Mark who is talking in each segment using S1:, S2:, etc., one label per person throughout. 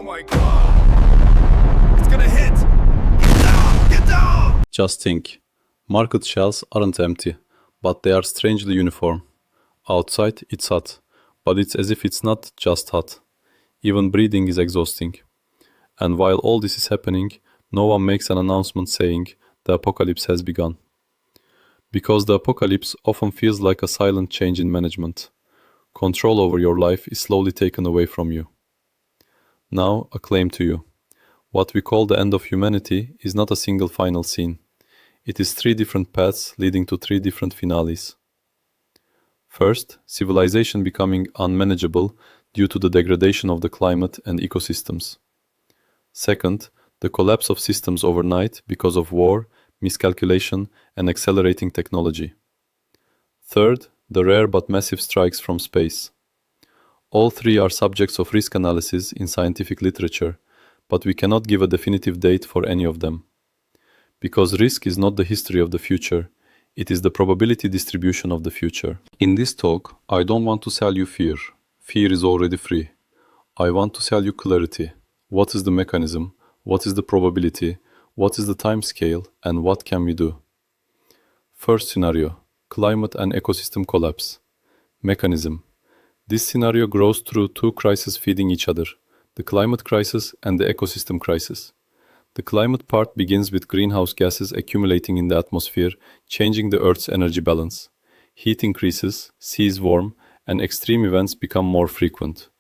S1: my god! It's gonna hit! Get down! Get down!
S2: Just think. Market shelves aren't empty, but they are strangely uniform. Outside, it's hot, but it's as if it's not just hot. Even breathing is exhausting. And while all this is happening, no one makes an announcement saying the apocalypse has begun. Because the apocalypse often feels like a silent change in management. Control over your life is slowly taken away from you. Now, a claim to you. What we call the end of humanity is not a single final scene. It is 3 different paths leading to 3 different finales. First, civilization becoming unmanageable due to the degradation of the climate and ecosystems. Second, the collapse of systems overnight because of war, miscalculation, and accelerating technology. Third, the rare but massive strikes from space. All 3 are subjects of risk analysis in scientific literature, but we cannot give a definitive date for any of them. Because risk is not the history of the future, it is the probability distribution of the future. In this talk, I don't want to sell you fear. Fear is already free. I want to sell you clarity. What is the mechanism? What is the probability? What is the time scale? And what can we do? First scenario, climate and ecosystem collapse. Mechanism. This scenario grows through 2 crises feeding each other, the climate crisis and the ecosystem crisis. The climate part begins with greenhouse gases accumulating in the atmosphere, changing the Earth's energy balance. Heat increases, seas warm, and extreme events become more frequent.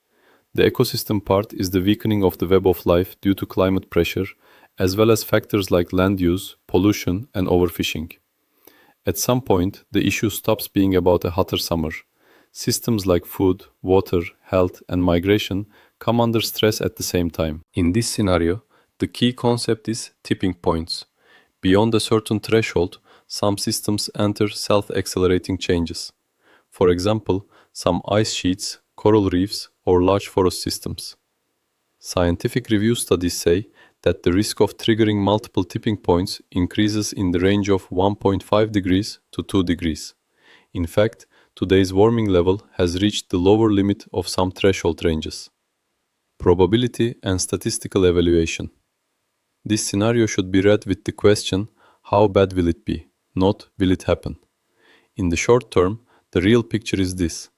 S2: The ecosystem part is the weakening of the web of life due to climate pressure, as well as factors like land use, pollution, and overfishing. At some point, the issue stops being about a hotter summer. Systems like food, water, health, and migration come under stress at the same time. In this scenario, the key concept is tipping points. Beyond a certain threshold, some systems enter self-accelerating changes. For example, some ice sheets, coral reefs, or large forest systems. Scientific review studies say that the risk of triggering multiple tipping points increases in the range of 1.5 degrees to 2 degrees. In fact, today's warming level has reached the lower limit of some threshold ranges. Probability and statistical evaluation. This scenario should be read with the question, how bad will it be, not will it happen. In the short term, the real picture is this.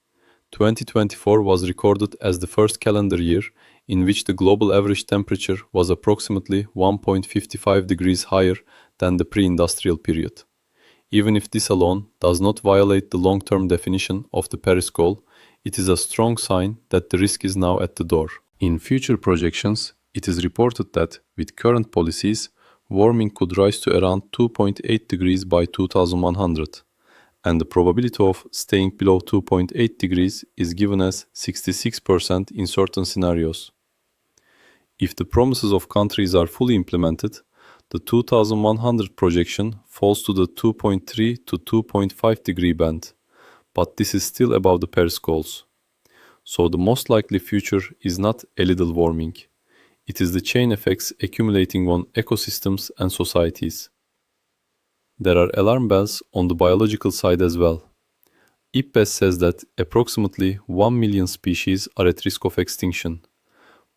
S2: 2024 was recorded as the first calendar year in which the global average temperature was approximately 1.55 degrees higher than the pre-industrial period. Even if this alone does not violate the long-term definition of the Paris Goal, it is a strong sign that the risk is now at the door. In future projections, it is reported that, with current policies, warming could rise to around 2.8 degrees by 2100, and the probability of staying below 2.8 degrees is given as 66% in certain scenarios. If the promises of countries are fully implemented, the 2100 projection falls to the 2.3 to 2.5 degree band, but this is still above the Paris goals. So the most likely future is not a little warming. It is the chain effects accumulating on ecosystems and societies. There are alarm bells on the biological side as well. IPBES says that approximately 1 million species are at risk of extinction,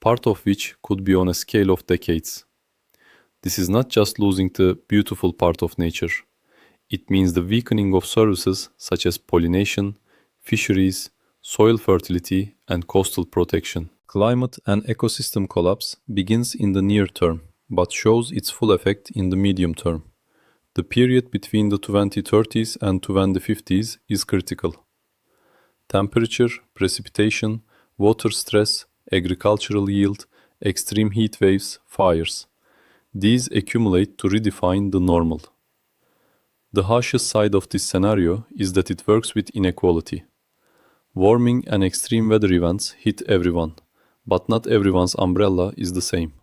S2: part of which could be on a scale of decades. This is not just losing the beautiful part of nature. It means the weakening of services such as pollination, fisheries, soil fertility, and coastal protection. Climate and ecosystem collapse begins in the near term, but shows its full effect in the medium term. The period between the 2030s and 2050s is critical. Temperature, precipitation, water stress, agricultural yield, extreme heat waves, fires. These accumulate to redefine the normal. The harshest side of this scenario is that it works with inequality. Warming and extreme weather events hit everyone, but not everyone's umbrella is the same.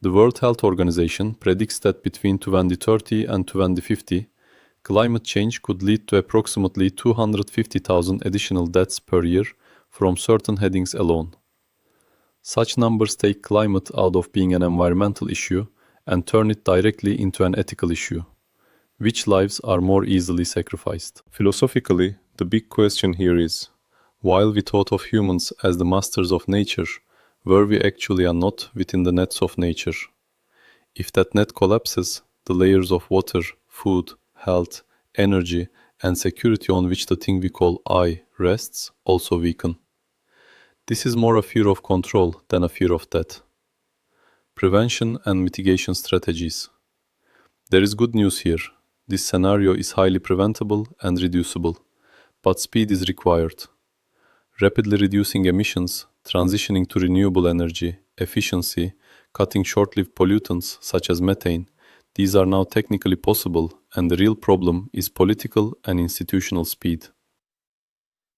S2: The World Health Organization predicts that between 2030 and 2050, climate change could lead to approximately 250,000 additional deaths per year from certain headings alone. Such numbers take climate out of being an environmental issue and turn it directly into an ethical issue. Which lives are more easily sacrificed? Philosophically, the big question here is, while we thought of humans as the masters of nature, where we actually are not within the nets of nature. If that net collapses, the layers of water, food, health, energy, and security on which the thing we call I rests also weaken. This is more a fear of control than a fear of death. Prevention and mitigation strategies. There is good news here. This scenario is highly preventable and reducible, but speed is required. Rapidly reducing emissions, transitioning to renewable energy, efficiency, cutting short-lived pollutants such as methane, these are now technically possible, and the real problem is political and institutional speed.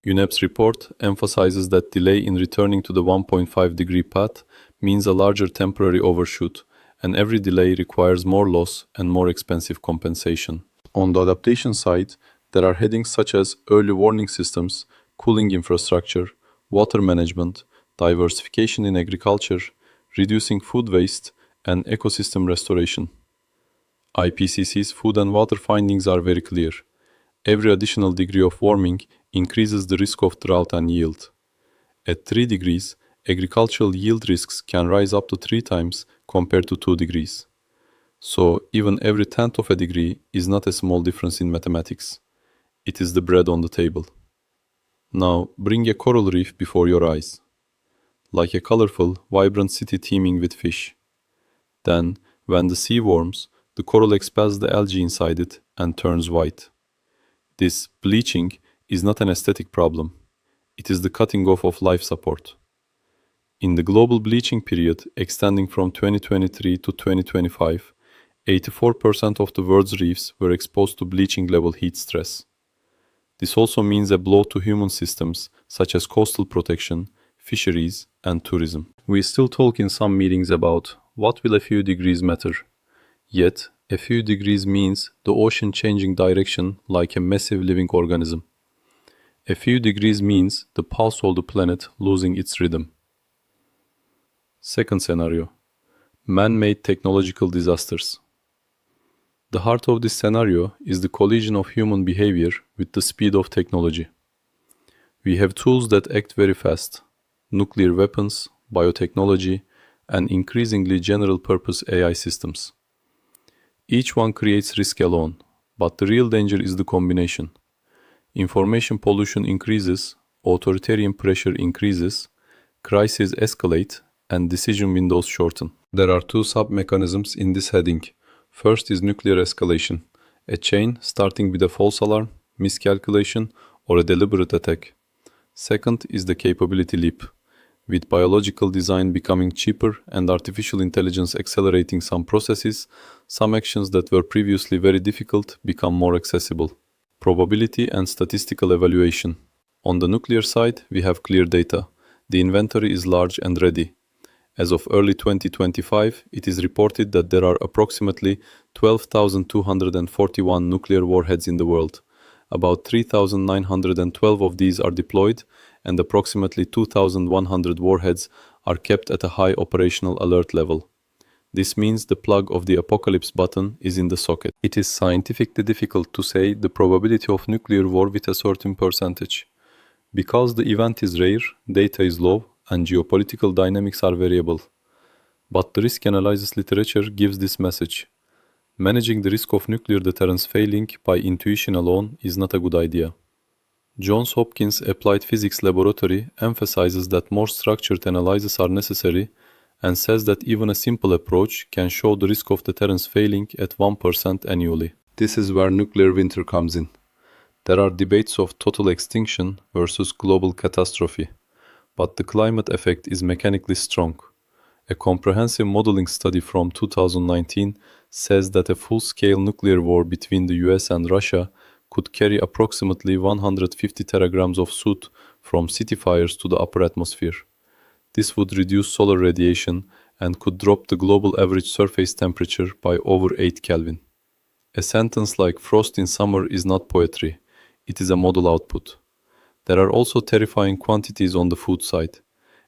S2: UNEP's report emphasizes that delay in returning to the 1.5-degree path means a larger temporary overshoot, and every delay requires more loss and more expensive compensation. On the adaptation side, there are headings such as early warning systems, cooling infrastructure, water management, diversification in agriculture, reducing food waste, and ecosystem restoration. IPCC's food and water findings are very clear. Every additional degree of warming increases the risk of drought and yield. At 3 degrees, agricultural yield risks can rise up to 3 times compared to 2 degrees. So even every tenth of a degree is not a small difference in mathematics. It is the bread on the table. Now bring a coral reef before your eyes, like a colorful, vibrant city teeming with fish. Then, when the sea warms, the coral expels the algae inside it and turns white. This bleaching is not an aesthetic problem. It is the cutting off of life support. In the global bleaching period extending from 2023 to 2025, 84% of the world's reefs were exposed to bleaching level heat stress. This also means a blow to human systems such as coastal protection, fisheries, and tourism. We still talk in some meetings about what will a few degrees matter. Yet, a few degrees means the ocean changing direction like a massive living organism. A few degrees means the pulse of the planet losing its rhythm. Second scenario: man-made technological disasters. The heart of this scenario is the collision of human behavior with the speed of technology. We have tools that act very fast: nuclear weapons, biotechnology, and increasingly general-purpose AI systems. Each one creates risk alone, but the real danger is the combination. Information pollution increases, authoritarian pressure increases, crises escalate, and decision windows shorten. There are 2 sub-mechanisms in this heading. First is nuclear escalation, a chain starting with a false alarm, miscalculation, or a deliberate attack. Second is the capability leap, with biological design becoming cheaper and artificial intelligence accelerating some processes, some actions that were previously very difficult become more accessible. Probability and statistical evaluation. On the nuclear side, we have clear data. The inventory is large and ready. As of early 2025, it is reported that there are approximately 12,241 nuclear warheads in the world. About 3,912 of these are deployed, and approximately 2,100 warheads are kept at a high operational alert level. This means the plug of the apocalypse button is in the socket. It is scientifically difficult to say the probability of nuclear war with a certain percentage. Because the event is rare, data is low, and geopolitical dynamics are variable. But the risk analysis literature gives this message: managing the risk of nuclear deterrence failing by intuition alone is not a good idea. Johns Hopkins Applied Physics Laboratory emphasizes that more structured analyses are necessary and says that even a simple approach can show the risk of deterrence failing at 1% annually. This is where nuclear winter comes in. There are debates of total extinction versus global catastrophe, but the climate effect is mechanically strong. A comprehensive modeling study from 2019 says that a full-scale nuclear war between the US and Russia could carry approximately 150 teragrams of soot from city fires to the upper atmosphere. This would reduce solar radiation and could drop the global average surface temperature by over 8 Kelvin. A sentence like "frost in summer" is not poetry, it is a model output. There are also terrifying quantities on the food side.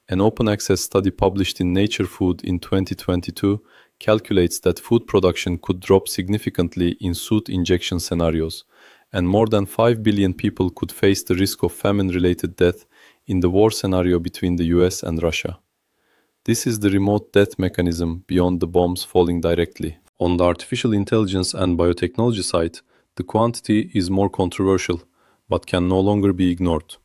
S2: An open access study published in Nature Food in 2022 calculates that food production could drop significantly in soot injection scenarios, and more than 5 billion people could face the risk of famine-related death in the war scenario between the US and Russia. This is the remote death mechanism beyond the bombs falling directly. On the artificial intelligence and biotechnology side, the quantity is more controversial, but can no longer be ignored.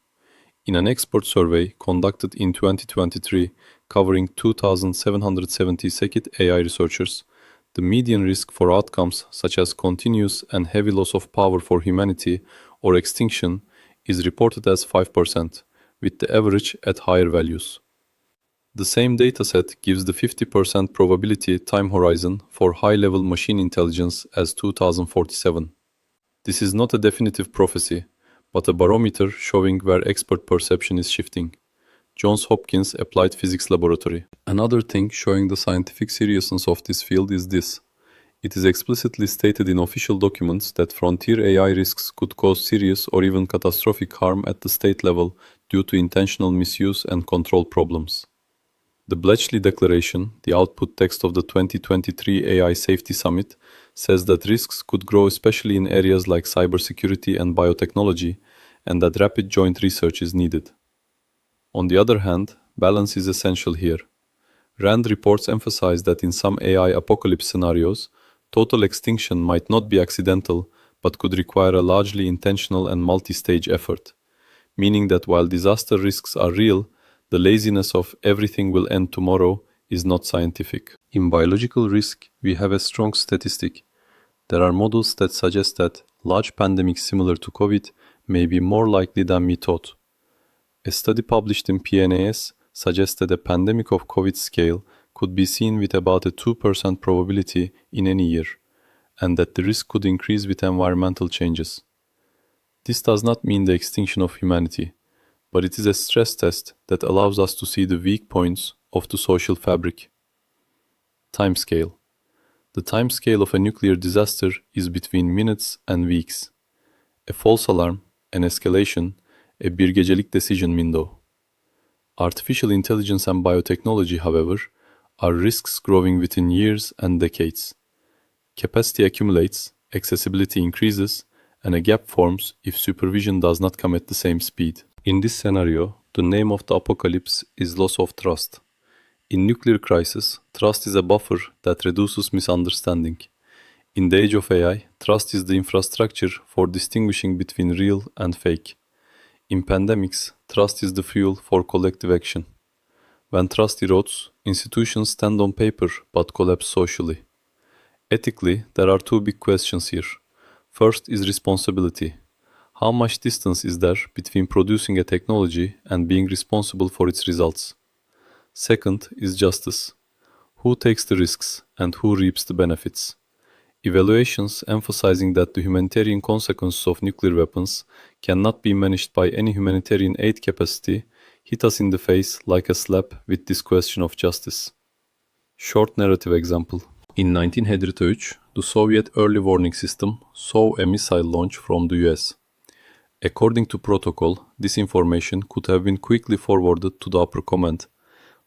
S2: In an expert survey conducted in 2023 covering 2,770 second AI researchers, the median risk for outcomes such as continuous and heavy loss of power for humanity or extinction is reported as 5%, with the average at higher values. The same dataset gives the 50% probability time horizon for high-level machine intelligence as 2047. This is not a definitive prophecy, but a barometer showing where expert perception is shifting. Johns Hopkins Applied Physics Laboratory. Another thing showing the scientific seriousness of this field is this. It is explicitly stated in official documents that frontier AI risks could cause serious or even catastrophic harm at the state level due to intentional misuse and control problems. The Bletchley Declaration, the output text of the 2023 AI Safety Summit, says that risks could grow especially in areas like cybersecurity and biotechnology, and that rapid joint research is needed. On the other hand, balance is essential here. RAND reports emphasize that in some AI apocalypse scenarios, total extinction might not be accidental, but could require a largely intentional and multi-stage effort, meaning that while disaster risks are real, the laziness of everything will end tomorrow is not scientific. In biological risk, we have a strong statistic. There are models that suggest that large pandemics similar to COVID may be more likely than we thought. A study published in PNAS suggested a pandemic of COVID scale could be seen with about a 2% probability in any year, and that the risk could increase with environmental changes. This does not mean the extinction of humanity, but it is a stress test that allows us to see the weak points of the social fabric. Timescale. The timescale of a nuclear disaster is between minutes and weeks. A false alarm, an escalation, a bir gecelik decision window. Artificial intelligence and biotechnology, however, are risks growing within years and decades. Capacity accumulates, accessibility increases, and a gap forms if supervision does not come at the same speed. In this scenario, the name of the apocalypse is loss of trust. In nuclear crisis, trust is a buffer that reduces misunderstanding. In the age of AI, trust is the infrastructure for distinguishing between real and fake. In pandemics, trust is the fuel for collective action. When trust erodes, institutions stand on paper but collapse socially. Ethically, there are two big questions here. First is responsibility. How much distance is there between producing a technology and being responsible for its results? Second is justice. Who takes the risks and who reaps the benefits? Evaluations emphasizing that the humanitarian consequences of nuclear weapons cannot be managed by any humanitarian aid capacity hit us in the face like a slap with this question of justice. Short narrative example. In 1953, the Soviet early warning system saw a missile launch from the US. According to protocol, this information could have been quickly forwarded to the upper command,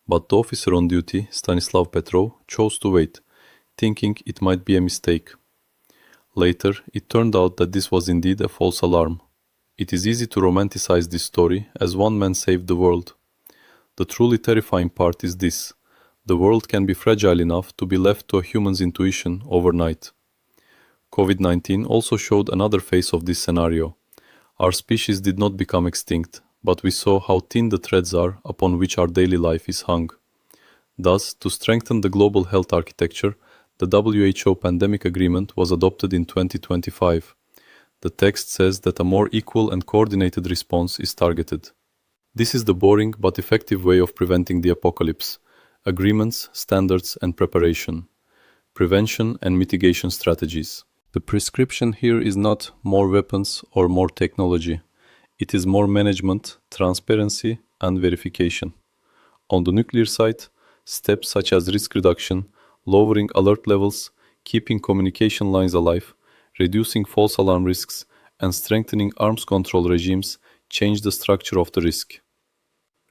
S2: but the officer on duty, Stanislav Petrov, chose to wait, thinking it might be a mistake. Later, it turned out that this was indeed a false alarm. It is easy to romanticize this story as one man saved the world. The truly terrifying part is this: the world can be fragile enough to be left to a human's intuition overnight. COVID-19 also showed another face of this scenario. Our species did not become extinct, but we saw how thin the threads are upon which our daily life is hung. Thus, to strengthen the global health architecture, the WHO Pandemic Agreement was adopted in 2025. The text says that a more equal and coordinated response is targeted. This is the boring but effective way of preventing the apocalypse: agreements, standards, and preparation. Prevention and mitigation strategies. The prescription here is not more weapons or more technology. It is more management, transparency, and verification. On the nuclear side, steps such as risk reduction, lowering alert levels, keeping communication lines alive, reducing false alarm risks, and strengthening arms control regimes change the structure of the risk.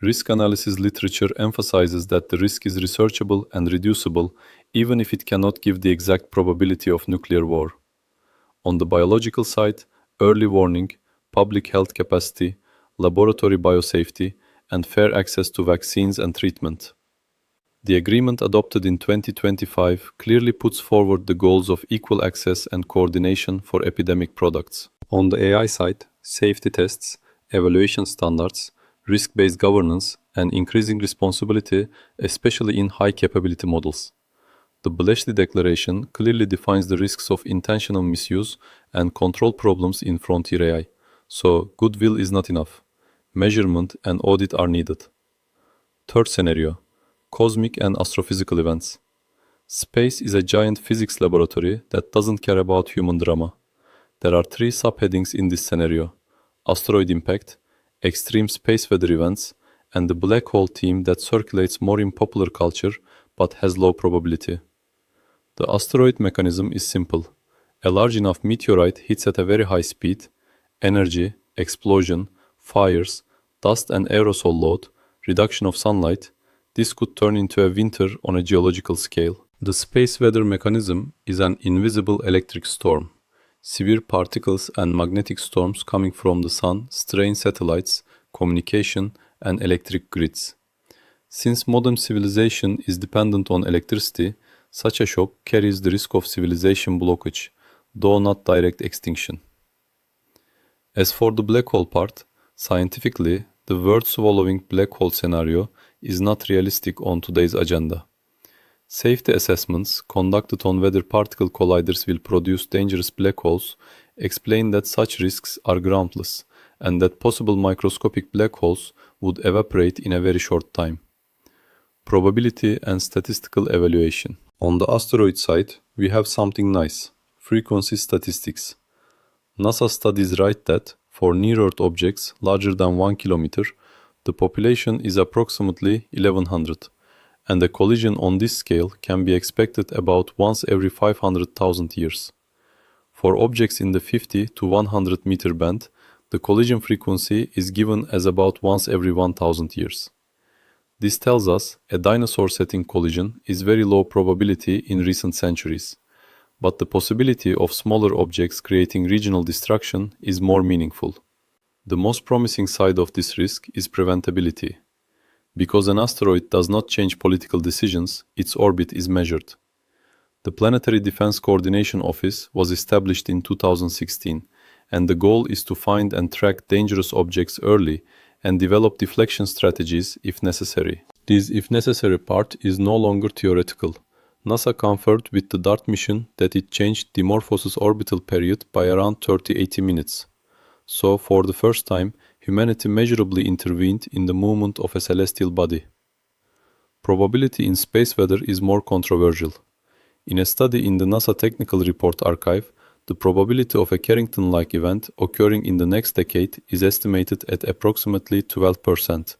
S2: Risk analysis literature emphasizes that the risk is researchable and reducible even if it cannot give the exact probability of nuclear war. On the biological side, early warning, public health capacity, laboratory biosafety, and fair access to vaccines and treatment. The agreement adopted in 2025 clearly puts forward the goals of equal access and coordination for epidemic products. On the AI side, safety tests, evaluation standards, risk-based governance, and increasing responsibility, especially in high-capability models. The Bletchley Declaration clearly defines the risks of intentional misuse and control problems in frontier AI, so goodwill is not enough. Measurement and audit are needed. Third scenario: cosmic and astrophysical events. Space is a giant physics laboratory that doesn't care about human drama. There are three subheadings in this scenario: asteroid impact, extreme space weather events, and the black hole theme that circulates more in popular culture but has low probability. The asteroid mechanism is simple. A large enough meteorite hits at a very high speed, energy, explosion, fires, dust and aerosol load, reduction of sunlight. This could turn into a winter on a geological scale. The space weather mechanism is an invisible electric storm. Severe particles and magnetic storms coming from the sun strain satellites, communication, and electric grids. Since modern civilization is dependent on electricity, such a shock carries the risk of civilization blockage, though not direct extinction. As for the black hole part, scientifically, the world-swallowing black hole scenario is not realistic on today's agenda. Safety assessments conducted on whether particle colliders will produce dangerous black holes explain that such risks are groundless and that possible microscopic black holes would evaporate in a very short time. Probability and statistical evaluation. On the asteroid side, we have something nice: frequency statistics. NASA studies write that for near-Earth objects larger than 1 kilometer, the population is approximately 1100, and a collision on this scale can be expected about once every 500,000 years. For objects in the 50 to 100 meter band, the collision frequency is given as about once every 1000 years. This tells us a dinosaur-setting collision is very low probability in recent centuries, but the possibility of smaller objects creating regional destruction is more meaningful. The most promising side of this risk is preventability. Because an asteroid does not change political decisions, its orbit is measured. The Planetary Defense Coordination Office was established in 2016, and the goal is to find and track dangerous objects early and develop deflection strategies if necessary. This if necessary part is no longer theoretical. NASA confirmed with the DART mission that it changed Dimorphos's orbital period by around 30-80 minutes. So, for the first time, humanity measurably intervened in the movement of a celestial body. Probability in space weather is more controversial. In a study in the NASA Technical Report Archive, the probability of a Carrington-like event occurring in the next decade is estimated at approximately 12%.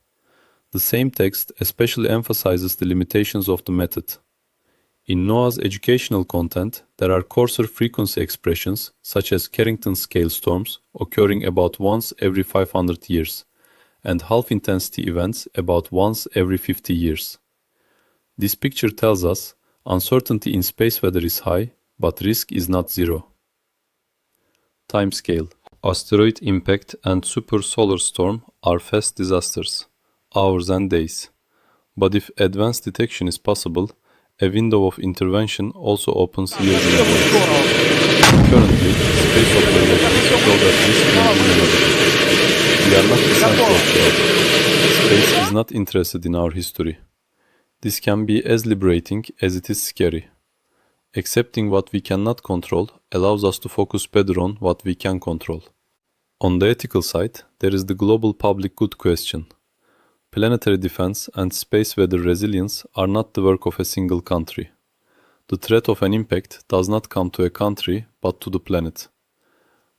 S2: The same text especially emphasizes the limitations of the method. In NOAA's educational content, there are coarser frequency expressions, such as Carrington scale storms, occurring about once every 500 years, and half-intensity events about once every 50 years. This picture tells us uncertainty in space weather is high, but risk is not zero. Timescale. Asteroid impact and super-solar storm are fast disasters, hours and days. But if advanced detection is possible, a window of intervention also opens years in advance. Currently, space observations show that risk is minimal. We are not the center of the Earth. Space is not interested in our history. This can be as liberating as it is scary. Accepting what we cannot control allows us to focus better on what we can control. On the ethical side, there is the global public good question. Planetary defense and space weather resilience are not the work of a single country. The threat of an impact does not come to a country but to the planet.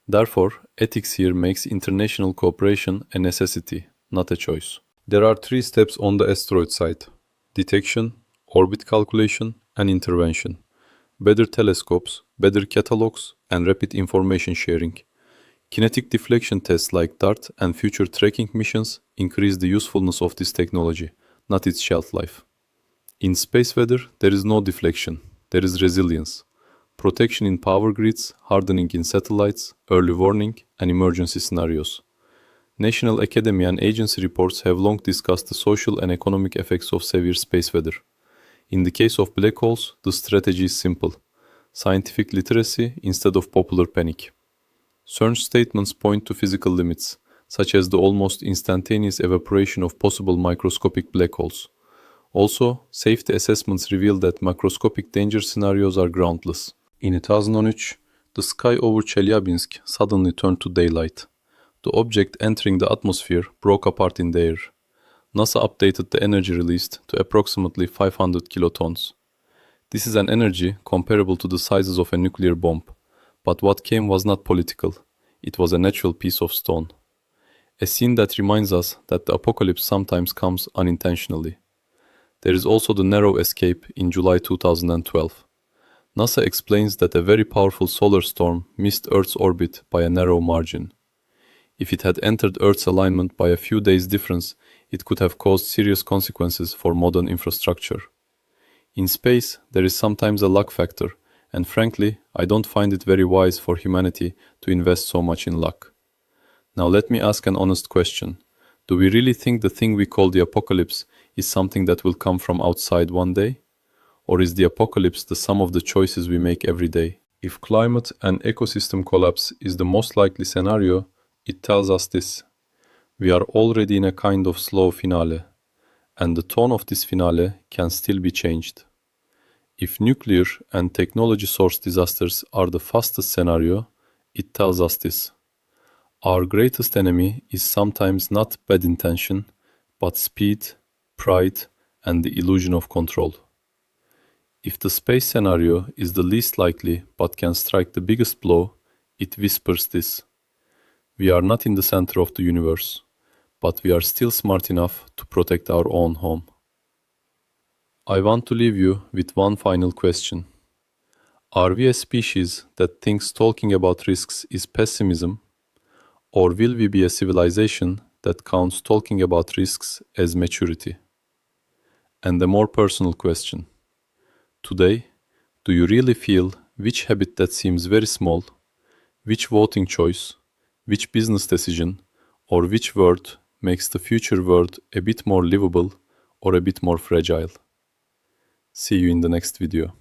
S2: Therefore, ethics here makes international cooperation a necessity, not a choice. There are three steps on the asteroid side: detection, orbit calculation, and intervention. Better telescopes, better catalogs, and rapid information sharing. Kinetic deflection tests like DART and future tracking missions increase the usefulness of this technology, not its shelf life. In space weather, there is no deflection, there is resilience. Protection in power grids, hardening in satellites, early warning, and emergency scenarios. National academy and agency reports have long discussed the social and economic effects of severe space weather. In the case of black holes, the strategy is simple: scientific literacy instead of popular panic. CERN statements point to physical limits, such as the almost instantaneous evaporation of possible microscopic black holes. Also, safety assessments reveal that macroscopic danger scenarios are groundless. In 2013, the sky over Chelyabinsk suddenly turned to daylight. The object entering the atmosphere broke apart in the air. NASA updated the energy released to approximately 500 kilotons. This is an energy comparable to the sizes of a nuclear bomb, but what came was not political. It was a natural piece of stone. A scene that reminds us that the apocalypse sometimes comes unintentionally. There is also the narrow escape in July 2012. NASA explains that a very powerful solar storm missed Earth's orbit by a narrow margin. If it had entered Earth's alignment by a few days' difference, it could have caused serious consequences for modern infrastructure. In space, there is sometimes a luck factor, and frankly, I don't find it very wise for humanity to invest so much in luck. Now let me ask an honest question. Do we really think the thing we call the apocalypse is something that will come from outside one day? Or is the apocalypse the sum of the choices we make every day? If climate and ecosystem collapse is the most likely scenario, it tells us this: we are already in a kind of slow finale, and the tone of this finale can still be changed. If nuclear and technology source disasters are the fastest scenario, it tells us this: our greatest enemy is sometimes not bad intention, but speed, pride, and the illusion of control. If the space scenario is the least likely but can strike the biggest blow, it whispers this: we are not in the center of the universe, but we are still smart enough to protect our own home. I want to leave you with one final question. Are we a species that thinks talking about risks is pessimism, or will we be a civilization that counts talking about risks as maturity? And a more personal question. Today, do you really feel which habit that seems very small, which voting choice, which business decision, or which word makes the future world a bit more livable or a bit more fragile? See you in the next video.